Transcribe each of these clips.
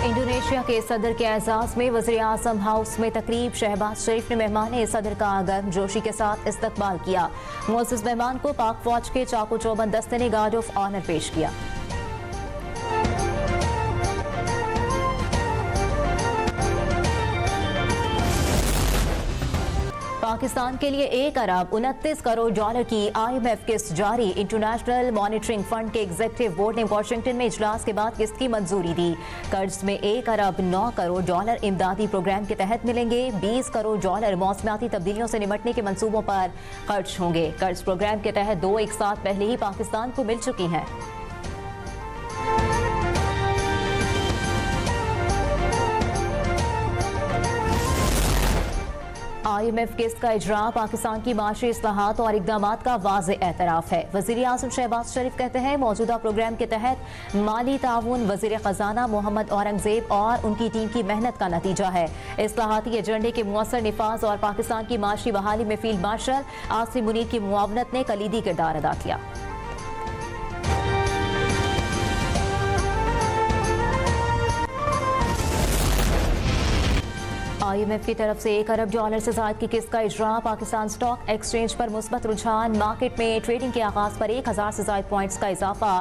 Indonesia के सदर के एजाज में वज़ीर आज़म हाउस में तकरीब। शहबाज शरीफ ने मेहमान सदर का गर्मजोशी के साथ इस्तकबाल किया। मुअज़्ज़ज़ मेहमान को पाक फौज के चाको चौबंद दस्ते ने गार्ड ऑफ ऑनर पेश किया। पाकिस्तान के लिए 1 अरब 29 करोड़ डॉलर की IMF किस्त जारी। इंटरनेशनल मॉनिटरिंग फंड के एग्जीक्यूटिव बोर्ड ने वाशिंगटन में इजलास के बाद किस्त की मंजूरी दी। कर्ज में 1 अरब 9 करोड़ डॉलर इमदादी प्रोग्राम के तहत मिलेंगे। 20 करोड़ डॉलर मौसमियाती तब्दीलियों से निपटने के मंसूबों पर खर्च होंगे। कर्ज प्रोग्राम के तहत 2 एक साथ पहले ही पाकिस्तान को मिल चुकी हैं। IMF किस्त का इजरा पाकिस्तान की माशी इस्लाहात और इक़दामात का वाज़ेह एतराफ़ है। वज़ीर आज़म शहबाज शरीफ कहते हैं मौजूदा प्रोग्राम के तहत माली ताउन वज़ीर ख़जाना मोहम्मद औरंगज़ेब और उनकी टीम की मेहनत का नतीजा है। इस्लाहाती एजेंडे के मुअस्सर निफाज और पाकिस्तान की माशी बहाली में फील्ड मार्शल आसिम मुनीर की मुआवनत ने कलीदी किरदार अदा किया। IMF की तरफ से 1 अरब डॉलर से ज़ायद की किस्त का इजरा। पाकिस्तान स्टॉक एक्सचेंज पर मुस्बत रुझान। मार्केट में ट्रेडिंग के आगाज पर 1000 से ज़ायद पॉइंट्स का इजाफा।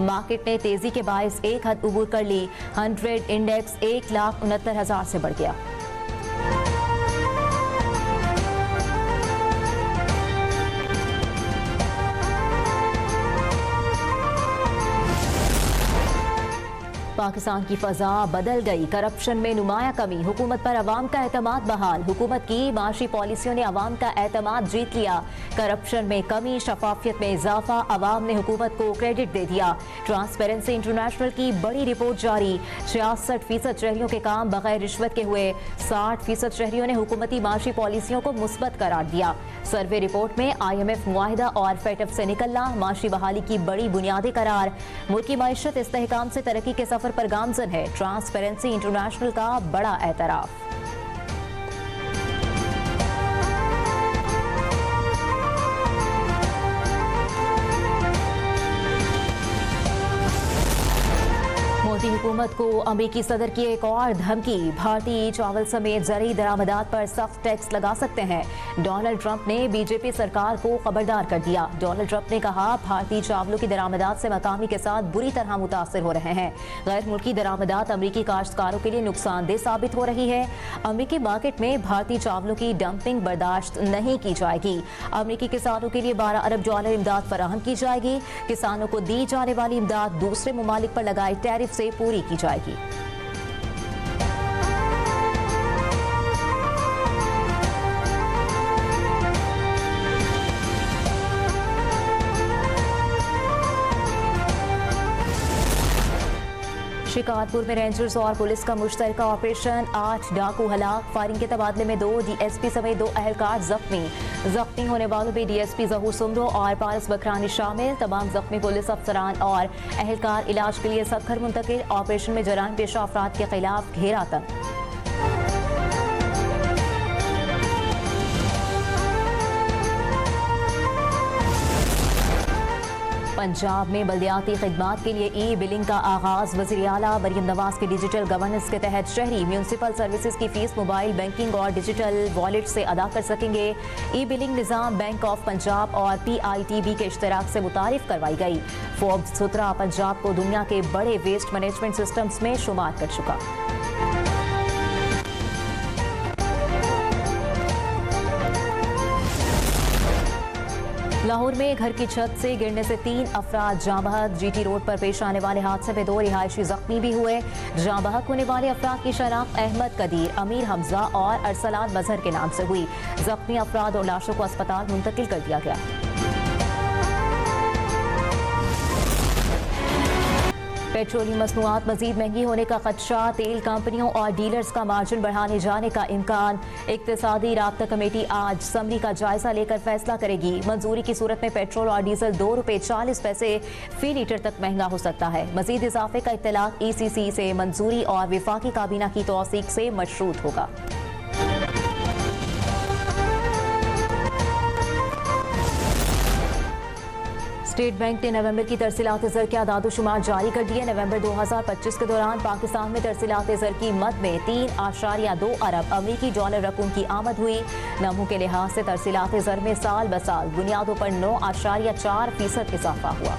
मार्केट ने तेजी के बायस एक हद उबूर कर ली। 100 इंडेक्स 1,69,000 से बढ़ गया। पाकिस्तान की फजा बदल गई। करप्शन में नुमाया कमी। हुकूमत पर अवाम का एतमाद बहाल। हुकूमत की माशी पॉलिसियों ने अवाम का एतमाद जीत लिया। करप्शन में कमी, शफाफियत में इजाफा। अवाम ने हुकूमत को क्रेडिट दे दिया। ट्रांसपेरेंसी इंटरनेशनल की बड़ी रिपोर्ट जारी। 66% शहरियों के काम बगैर रिश्वत के हुए। 60% शहरियों ने हुकूमती माशी पॉलिसियों को मुस्बत करार दिया। सर्वे रिपोर्ट में IMF मुआहिदा और फेटअप से निकलना माशी बहाली की बड़ी बुनियादी करार। मुल्की मईशत इस्तेहकाम से तरक्की के सफर पर गामजन है। ट्रांसपेरेंसी इंटरनेशनल का बड़ा एतराफ। मोदी हुकूमत को अमेरिकी सदर की एक और धमकी। भारतीय चावल समेत ज़रूरी दरामदात पर सख्त टैक्स लगा सकते हैं। डोनाल्ड ट्रंप ने BJP सरकार को खबरदार कर दिया। डोनाल्ड ट्रंप ने कहा भारतीय चावलों की दरामदात से मकामी किसान बुरी तरह मुतासर हो रहे हैं। गैर मुल्की दरामदात अमेरिकी काश्तकारों के लिए नुकसानदेह साबित हो रही है। अमेरिकी मार्केट में भारतीय चावलों की डंपिंग बर्दाश्त नहीं की जाएगी। अमेरिकी किसानों के लिए 12 अरब डॉलर इमदाद फराहम की जाएगी। किसानों को दी जाने वाली इमदाद दूसरे ममालिक पर लगाए टैरिफ से पूरी की जाएगी। शिकारपुर में रेंजर्स और पुलिस का मुश्तरका ऑपरेशन। 8 डाकू हलाक। फायरिंग के तबादले में 2 DSP समेत 2 अहलकार जख्मी होने वालों में DSP ज़हूर सुमरो और पारस बकरानी शामिल। तमाम जख्मी पुलिस अफसरान और अहलकार इलाज के लिए सखर मुंतकिल। ऑपरेशन में जराइम पेशा अफराद के खिलाफ घेरा तंग। पंजाब में बल्दियाती खिदमात के लिए ई-बिलिंग का आगाज। वज़ीर आला मरियम नवाज की डिजिटल गवर्नेंस के तहत शहरी म्यूनसिपल सर्विसेज की फीस मोबाइल बैंकिंग और डिजिटल वॉलेट से अदा कर सकेंगे। ई-बिलिंग निज़ाम बैंक ऑफ पंजाब और PITB के इश्तराक से मुतारिफ करवाई गई। फोर्ब्स सुतरा पंजाब को दुनिया के बड़े वेस्ट मैनेजमेंट सिस्टम्स में शुमार कर चुका। लाहौर में घर की छत से गिरने से 3 अफराद जाँ बहक। GT रोड पर पेश आने वाले हादसे में 2 रिहायशी जख्मी भी हुए। जाँ बहक होने वाले अफराद की शनाख्त अहमद कदीर, अमीर हमजा और अरसलान मजहर के नाम से हुई। जख्मी अफराद और लाशों को अस्पताल मुंतकिल कर दिया गया। पेट्रोलियम मसनूआत मजीद महंगी होने का खदशा। तेल कंपनियों और डीलर्स का मार्जिन बढ़ाने जाने का इम्कान। इक्तिसादी राब्ता कमेटी आज समरी का जायजा लेकर फैसला करेगी। मंजूरी की सूरत में पेट्रोल और डीजल 2 रुपए 40 पैसे फी लीटर तक महंगा हो सकता है। मजीद इजाफे का इत्तलाक ECC से मंजूरी और विफाकी काबीना की तौसीक से मशरूत होगा। स्टेट बैंक ने नवंबर की तरसीलात ज़र के आदादोशुमार जारी कर दिए। नवंबर 2025 के दौरान पाकिस्तान में तरसीलात ज़र की मद में 3.2 अरब अमरीकी डॉलर रकूम की आमद हुई। नमू के लिहाज से तरसीलात ज़र में साल ब साल बुनियादों पर 9.4% इजाफा हुआ।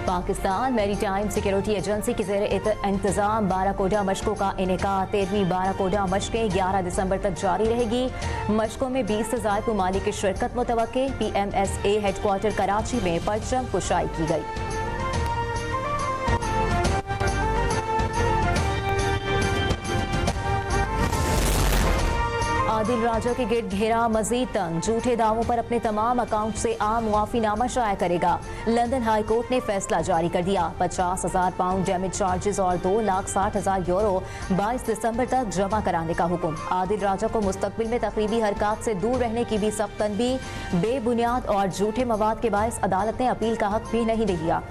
पाकिस्तान मैरीटाइम सिक्योरिटी एजेंसी की ज़ेर इंतजाम बाराकोडा मशकों का इनेकाद। 13वीं बाराकोडा मशकें 11 दिसंबर तक जारी रहेगी। मशकों में 20 से ज़ायद ममालिक की शिरकत मुतवक्के। PMSA हेडक्वार्टर कराची में परचम कुशाई की गई। आदिल राजा के गिर्द घेरा मजीद तंग। झूठे दावों पर अपने तमाम अकाउंट से आम मुआफीनामा शाया करेगा। लंदन हाई कोर्ट ने फैसला जारी कर दिया। 50,000 पाउंड डैमेज चार्जेस और 2,60,000 यूरो 22 दिसंबर तक जमा कराने का हुक्म। आदिल राजा को मुस्तकबिल में तकरीबी हरकत से दूर रहने की भी सख्त तनबीह। बेबुनियाद और झूठे मवाद के बायस अदालत ने अपील का हक भी नहीं दिया।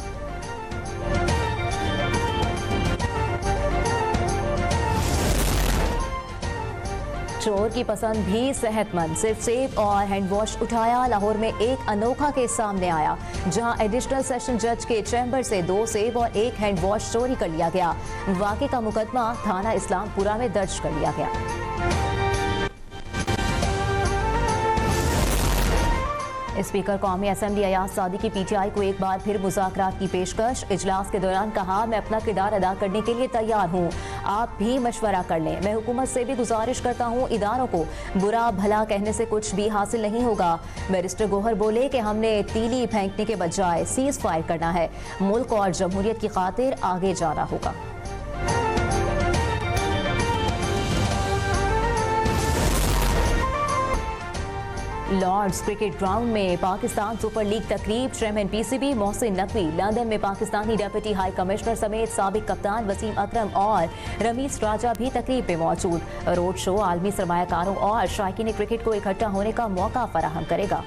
चोर की पसंद भी सेहतमंद। सिर्फ सेब और हैंड वॉश उठाया। लाहौर में एक अनोखा केस सामने आया, जहां एडिशनल सेशन जज के चैम्बर से 2 सेब और 1 हैंड वॉश चोरी कर लिया गया। वाक़े का मुकदमा थाना इस्लामपुरा में दर्ज कर लिया गया। स्पीकर कौमी असम्बली अयाज सादी की PTI को एक बार फिर मुज़ाकरात की पेशकश। इजलास के दौरान कहा, मैं अपना किरदार अदा करने के लिए तैयार हूँ, आप भी मशवरा कर लें। मैं हुकूमत से भी गुजारिश करता हूँ, इदारों को बुरा भला कहने से कुछ भी हासिल नहीं होगा। बैरिस्टर गोहर बोले कि हमने तीली फेंकने के बजाय सीज फायर करना है। मुल्क और जमहूरियत की खातिर आगे जाना होगा। लॉर्ड्स क्रिकेट ग्राउंड में पाकिस्तान सुपर लीग तकरीब। Chairman PCB Mohsin Naqvi, London में पाकिस्तानी डेप्यूटी हाई कमिश्नर समेत साबिक कप्तान वसीम अकरम और रमीज राजा भी तकरीब में मौजूद। रोड शो आलमी सरमायाकारों और शायकीन क्रिकेट को इकट्ठा होने का मौका फराहम करेगा।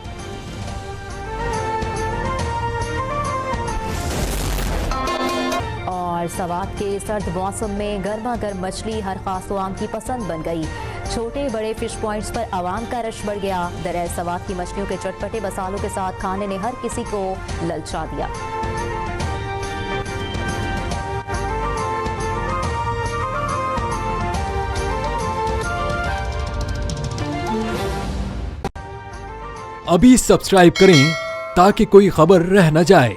और सवात के सर्द मौसम में गर्मा गर्म मछली हर खास आम की पसंद बन गई। छोटे बड़े फिश पॉइंट्स पर आवाम का रश बढ़ गया। दरअसल सवात की मछलियों के चटपटे मसालों के साथ खाने ने हर किसी को ललचा दिया। अभी सब्सक्राइब करें ताकि कोई खबर रह न जाए।